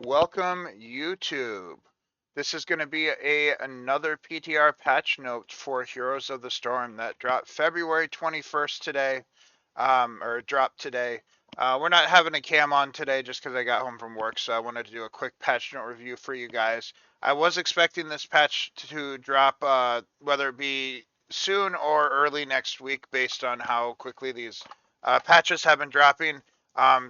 Welcome YouTube. This is going to be another PTR patch note for Heroes of the Storm that dropped February 21st today, or dropped today. We're not having a cam on today just because I got home from work, so I wanted to do a quick patch note review for you guys. I was expecting this patch to drop, whether it be soon or early next week, based on how quickly these patches have been dropping.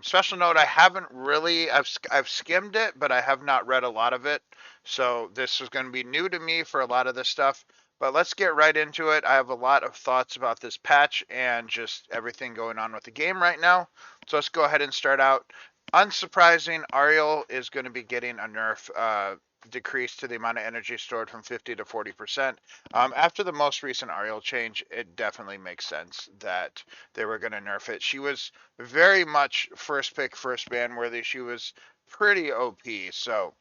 Special note, I haven't really, I've skimmed it, but I have not read a lot of it. So this is going to be new to me for a lot of this stuff. But let's get right into it. I have a lot of thoughts about this patch and just everything going on with the game right now. So let's go ahead and start out. Unsurprising, Ariel is going to be getting a nerf, decrease to the amount of energy stored from 50 to 40%. After the most recent Ariel change, it definitely makes sense that they were going to nerf it. She was very much first pick, first ban worthy. She was pretty OP, so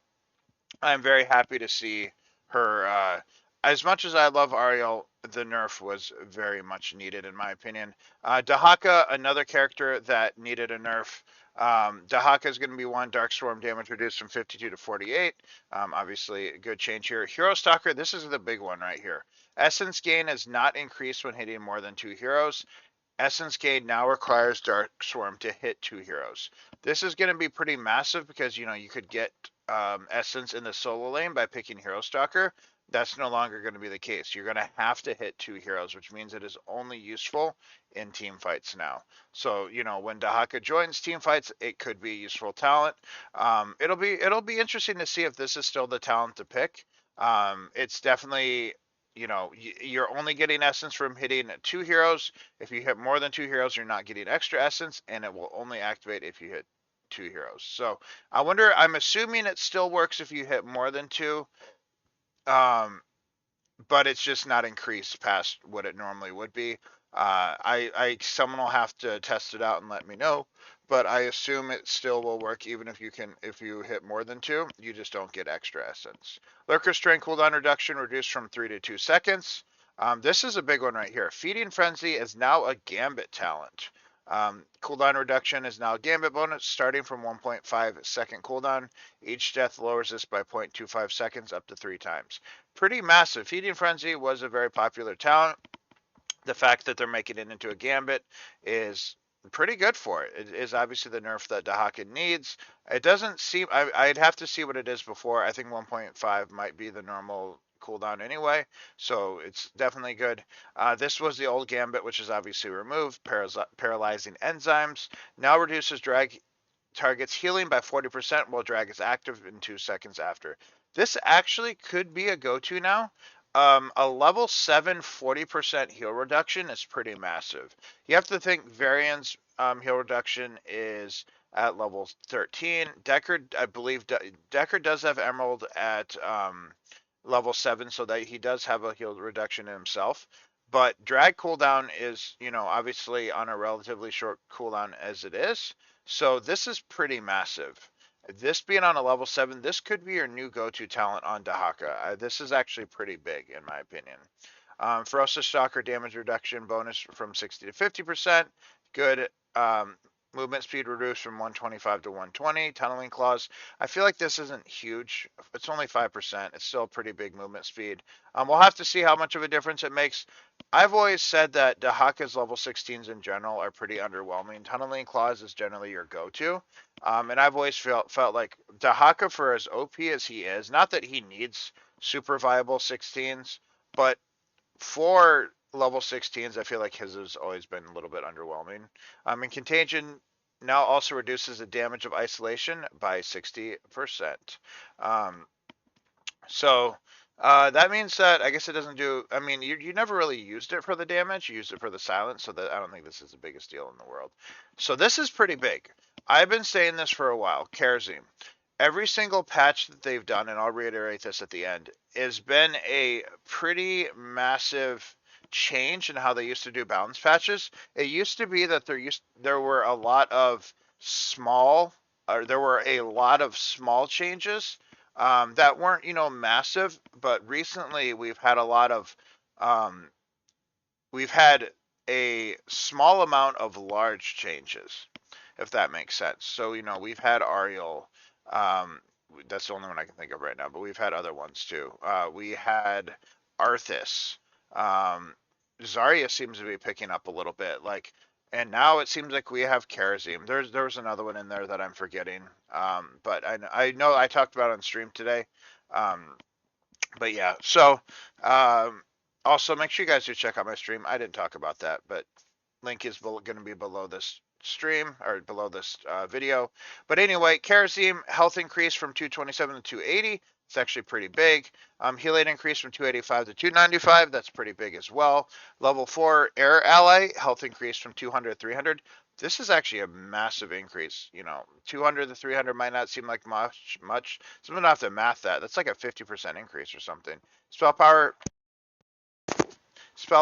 I'm very happy to see her. As much as I love Ariel, the nerf was very much needed, in my opinion. Dehaka, another character that needed a nerf. Dehaka is going to be one. Dark Swarm damage reduced from 52 to 48. Obviously, a good change here. Hero Stalker, this is the big one right here. Essence gain is not increased when hitting more than 2 heroes. Essence gain now requires Dark Swarm to hit 2 heroes. This is going to be pretty massive because, you could get Essence in the solo lane by picking Hero Stalker. That's no longer going to be the case. You're going to have to hit 2 heroes, which means it is only useful in team fights now. So, when Dehaka joins team fights, it could be a useful talent. It'll be interesting to see if this is still the talent to pick. It's definitely, you're only getting essence from hitting 2 heroes. If you hit more than 2 heroes, you're not getting extra essence, and it will only activate if you hit 2 heroes. So I'm assuming it still works if you hit more than 2, um, but it's just not increased past what it normally would be. Someone will have to test it out and let me know, but I assume it still will work even if you hit more than 2, you just don't get extra essence. Lurker Strength cooldown reduction reduced from 3 to 2 seconds. This is a big one right here. Feeding Frenzy is now a Gambit talent. Cooldown reduction is now a Gambit bonus starting from 1.5 second cooldown. Each death lowers this by 0.25 seconds up to 3 times. Pretty massive. Feeding Frenzy was a very popular talent. The fact that they're making it into a Gambit is pretty good for it. It is obviously the nerf that Dehaka needs. It doesn't seem, I'd have to see what it is before. I think 1.5 might be the normal cooldown anyway, so it's definitely good. This was the old Gambit, which is obviously removed. Paralyzing enzymes now reduces drag targets healing by 40% while drag is active in 2 seconds after. This actually could be a go-to now. A level 7 40% heal reduction is pretty massive. You have to think Varian's heal reduction is at level 13. Decker, I believe, Decker does have Emerald at level 7, so that he does have a heal reduction in himself. But drag cooldown is, obviously on a relatively short cooldown as it is. So this is pretty massive. This being on a level 7, this could be your new go-to talent on Dehaka. This is actually pretty big in my opinion. Ferocious Stalker damage reduction bonus from 60 to 50%. Good. Movement speed reduced from 125 to 120. Tunneling claws. I feel like this isn't huge. It's only 5%. It's still a pretty big movement speed. We'll have to see how much of a difference it makes. I've always said that Dehaka's level 16s in general are pretty underwhelming. Tunneling claws is generally your go-to. And I've always felt like Dehaka, for as OP as he is, not that he needs super viable 16s, but for level 16s, I feel like his has always been a little bit underwhelming. And Contagion now also reduces the damage of isolation by 60%. Um, so that means that I guess it doesn't do. I mean, you never really used it for the damage. You used it for the silence, so that I don't think this is the biggest deal in the world. So this is pretty big. I've been saying this for a while. Kharazim. Every single patch that they've done, and I'll reiterate this at the end, has been a pretty massive change in how they used to do balance patches. It used to be that there were a lot of small changes that weren't, massive, but recently um, we've had a small amount of large changes, if that makes sense. So, we've had Ariel, um, that's the only one I can think of right now, but we've had other ones too. We had Arthas. Um, Zarya seems to be picking up a little bit, like, and now it seems like we have Kharazim. There was another one in there that I'm forgetting. But I know I talked about it on stream today. Um, but yeah, so um, also make sure you guys do check out my stream. I didn't talk about that, but link is going to be below this stream or below this video. But anyway, Kharazim health increase from 227 to 280. It's actually pretty big. Healing increase from 285 to 295. That's pretty big as well. Level 4 air ally health increase from 200 to 300. This is actually a massive increase. 200 to 300 might not seem like much. Someone have to math that. That's like a 50% increase or something. Spell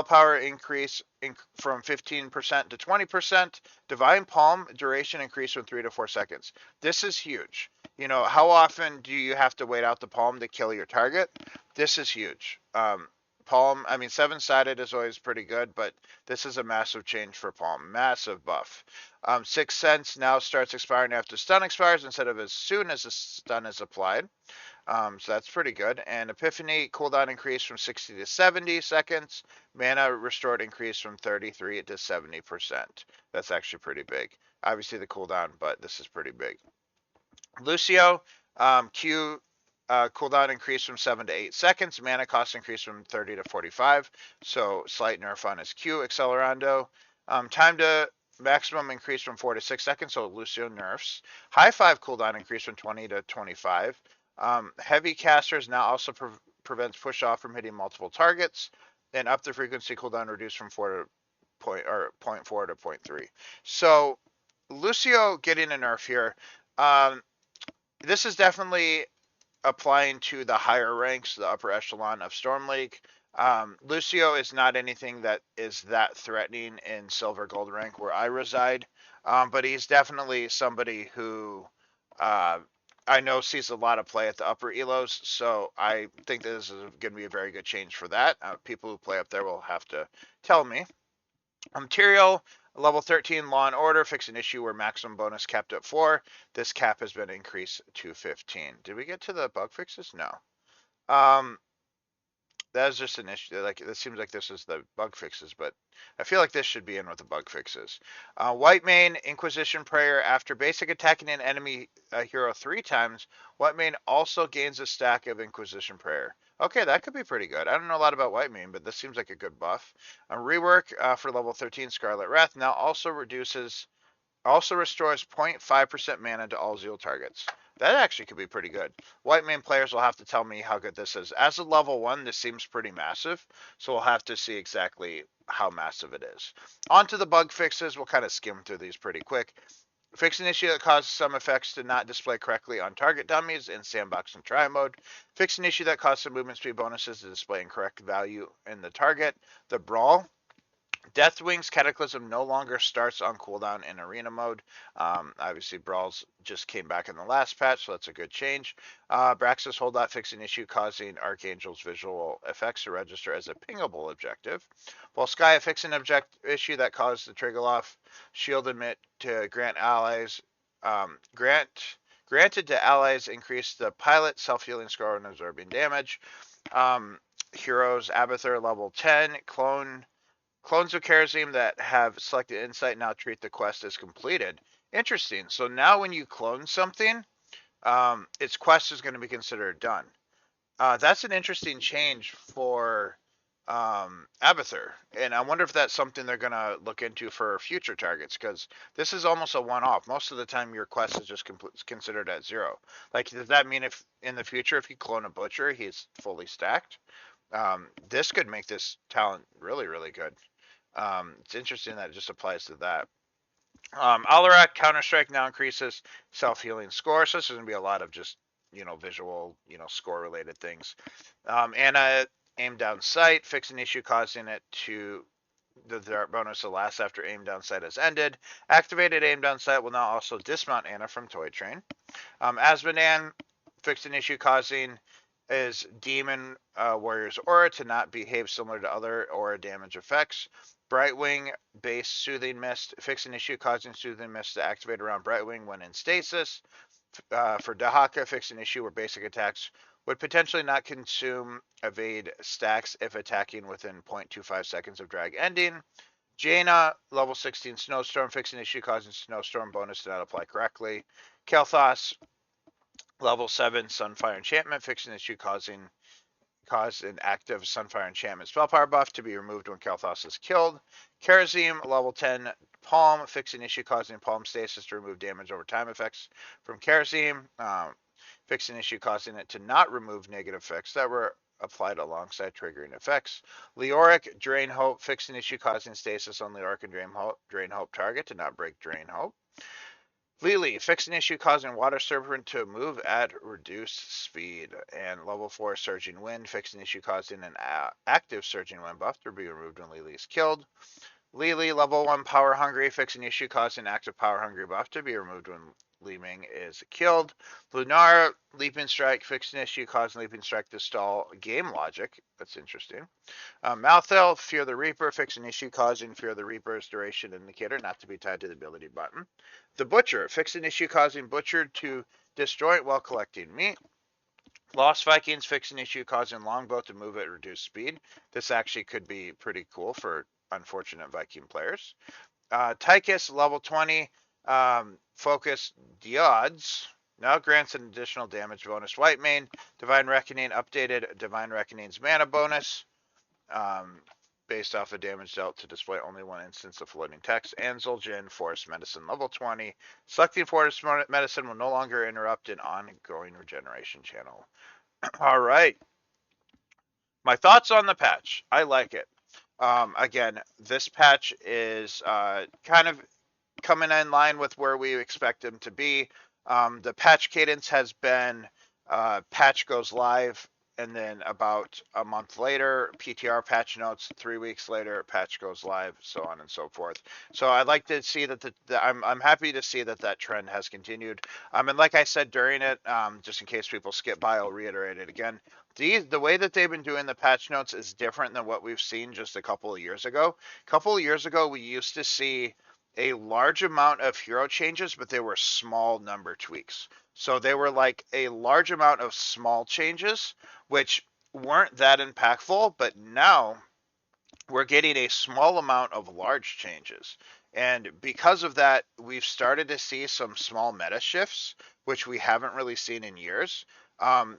power increase from 15% to 20%. Divine Palm duration increase from 3 to 4 seconds. This is huge. How often do you have to wait out the palm to kill your target? This is huge. Palm, I mean, 7-sided is always pretty good, but this is a massive change for Palm. Massive buff. Sixth Sense now starts expiring after stun expires instead of as soon as the stun is applied. So that's pretty good. And Epiphany cooldown increase from 60 to 70 seconds. Mana restored increase from 33 to 70%. That's actually pretty big. Obviously the cooldown, but this is pretty big. Lucio, Q cooldown increase from 7 to 8 seconds. Mana cost increase from 30 to 45. So slight nerf on his Q. Accelerando. Time to maximum increase from 4 to 6 seconds. So Lucio nerfs. High 5 cooldown increase from 20 to 25. Heavy casters now also prevents push off from hitting multiple targets. And up the frequency cooldown reduced from 0.4 to 0.3. So Lucio getting a nerf here. This is definitely applying to the higher ranks, the upper echelon of Storm League. Lucio is not anything that is that threatening in silver gold rank where I reside, but he's definitely somebody who I know sees a lot of play at the upper elos, so I think this is going to be a very good change for that. People who play up there will have to tell me. Tyrael, level 13 Law and Order, fix an issue where maximum bonus capped at 4. This cap has been increased to 15. Did we get to the bug fixes? No. That is just an issue. Like, it seems like this is the bug fixes, but I feel like this should be in with the bug fixes. Whitemane Inquisition Prayer. After basic attacking an enemy hero 3 times, Whitemane also gains a stack of Inquisition Prayer. Okay, that could be pretty good. I don't know a lot about Whitemane, but this seems like a good buff. Rework for level 13 Scarlet Wrath now also restores 0.5% mana to all Zeal targets. That actually could be pretty good. Whitemane players will have to tell me how good this is. As a level 1, this seems pretty massive, so we'll have to see exactly how massive it is. On to the bug fixes. We'll kind of skim through these pretty quick. Fix an issue that causes some effects to not display correctly on target dummies in sandbox and try mode. Fix an issue that causes some movement speed bonuses to display incorrect value in the target. The Brawl. Deathwing's Cataclysm no longer starts on cooldown in arena mode. Obviously, Brawls just came back in the last patch, so that's a good change. Braxis Holdout fix an issue causing Archangel's visual effects to register as a pingable objective. While Sky fix an issue that caused the Triggerloff shield emit to grant allies. Granted to allies increase the pilot self-healing score and absorbing damage. Heroes Abathur level 10. Clones of Kharazim that have selected Insight now treat the quest as completed. Interesting. So now when you clone something, its quest is going to be considered done. That's an interesting change for Abathur. And I wonder if that's something they're going to look into for future targets, because this is almost a one-off. Most of the time your quest is just considered at 0. Like, does that mean if in the future, if you clone a Butcher, he's fully stacked? This could make this talent really, really good. It's interesting that it just applies to that. Alarak Counter-Strike now increases self-healing score, so this is going to be a lot of just, visual, score-related things. Anna aim down sight, fix an issue causing it to the dart bonus to last after aim down sight has ended. Activated aim down sight will now also dismount Anna from Toy Train. Asmodan fixed an issue causing is Demon Warrior's Aura to not behave similar to other aura damage effects. Brightwing base Soothing Mist. Fix an issue causing Soothing Mist to activate around Brightwing when in stasis. For Dehaka, fix an issue where basic attacks would potentially not consume evade stacks if attacking within 0.25 seconds of drag ending. Jaina, level 16 Snowstorm, fix an issue causing Snowstorm bonus to not apply correctly. Kel'Thas, level 7 Sunfire Enchantment, fix an issue cause an active Sunfire Enchantment spell power buff to be removed when Kel'Thas is killed. Kharazim, level 10 Palm, fix an issue causing Palm Stasis to remove damage over time effects from Kharazim. Fix an issue causing it to not remove negative effects that were applied alongside triggering effects. Leoric, Drain Hope, fix an issue causing stasis on Leoric and Drain Hope target to not break Drain Hope. Lily, fix an issue causing Water Serpent to move at reduced speed. And level 4 Surging Wind, fix an issue causing an active Surging Wind buff to be removed when Lily is killed. Lily, level 1 Power Hungry, fix an issue causing active Power Hungry buff to be removed when Li Ming is killed. Lunar, Leaping Strike, fix an issue causing Leaping Strike to stall game logic. That's interesting. Malthel, Fear the Reaper, fix an issue causing Fear the Reaper's duration indicator not to be tied to the ability button. The Butcher, fix an issue causing Butcher to destroy it while collecting meat. Lost Vikings, fix an issue causing Longbow to move at reduced speed. This actually could be pretty cool for unfortunate Viking players. Tychus, level 20, Focus Diods. Now grants an additional damage bonus. Whitemane, Divine Reckoning, updated Divine Reckoning's mana bonus. Based off of damage dealt to display only one instance of floating text. And Zul'jin, Forest Medicine, level 20. Selecting Forest Medicine will no longer interrupt an ongoing regeneration channel. All right. My thoughts on the patch. I like it. Again, this patch is kind of coming in line with where we expect them to be. The patch cadence has been patch goes live, and then about a month later, PTR patch notes. 3 weeks later, patch goes live, so on and so forth. So I'd like to see that I'm happy to see that trend has continued. And like I said during it, just in case people skip by, I'll reiterate it again. The way that they've been doing the patch notes is different than what we've seen just a couple of years ago. A couple of years ago, we used to see a large amount of hero changes, but they were small number tweaks. So they were like a large amount of small changes, which weren't that impactful, but now we're getting a small amount of large changes. And because of that, we've started to see some small meta shifts, which we haven't really seen in years.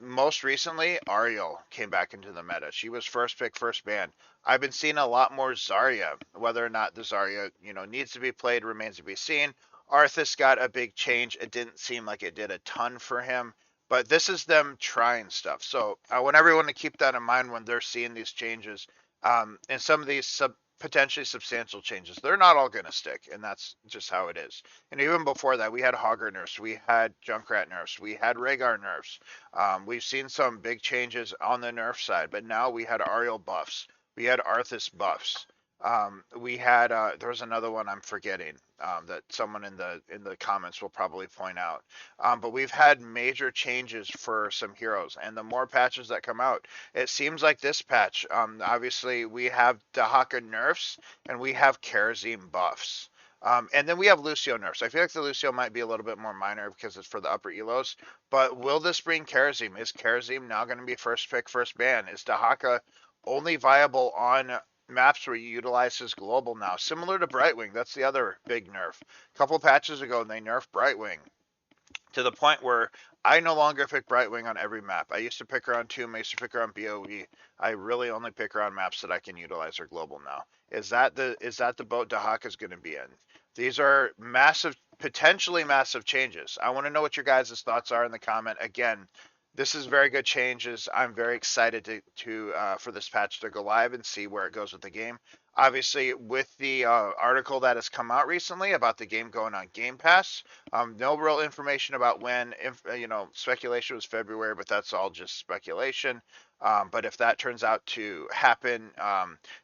Most recently, Ariel came back into the meta. She was first pick, first ban. I've been seeing a lot more Zarya. Whether or not the Zarya, needs to be played remains to be seen. Arthas got a big change. It didn't seem like it did a ton for him, but this is them trying stuff. So I want everyone to keep that in mind when they're seeing these changes. And some of these potentially substantial changes, they're not all going to stick, and that's just how it is. And even before that, we had Hogger nerfs, we had Junkrat nerfs, we had Rhaegar nerfs. We've seen some big changes on the nerf side, but now we had Ariel buffs, we had Arthas buffs. We had there was another one I'm forgetting that someone in the comments will probably point out. But we've had major changes for some heroes, and the more patches that come out, it seems like this patch. Obviously, we have Dehaka nerfs and we have Kharazim buffs. And then we have Lucio nerfs. I feel like the Lucio might be a little bit more minor because it's for the upper elos. But will this bring Kharazim? Is Kharazim now going to be first pick, first ban? Is Dehaka only viable on maps where you utilize his global now, similar to Brightwing? That's the other big nerf. A couple patches ago, they nerfed Brightwing to the point where I no longer pick Brightwing on every map. I used to pick her on Tomb, I used to pick her on BOE. I really only pick her on maps that I can utilize her global now. Is that the boat Dehaka's going to be in? These are massive, potentially massive changes. I want to know what your guys' thoughts are in the comment. Again, this is very good changes. I'm very excited for this patch to go live and see where it goes with the game. Obviously, with the article that has come out recently about the game going on Game Pass, no real information about when. Speculation was February, but that's all just speculation. But if that turns out to happen,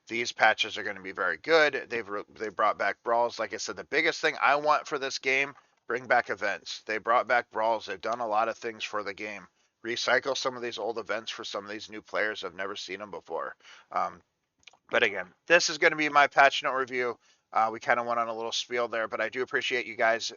these patches are going to be very good. They brought back brawls. Like I said, the biggest thing I want for this game, bring back events. They brought back brawls. They've done a lot of things for the game. Recycle some of these old events for some of these new players. I've never seen them before. But again, this is going to be my patch note review. We kind of went on a little spiel there, but I do appreciate you guys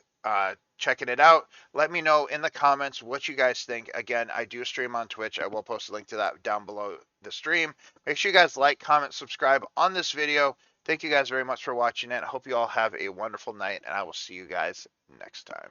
checking it out. Let me know in the comments what you guys think. Again, I do stream on Twitch. I will post a link to that down below the stream. Make sure you guys like, comment, subscribe on this video. Thank you guys very much for watching it. I hope you all have a wonderful night, and I will see you guys next time.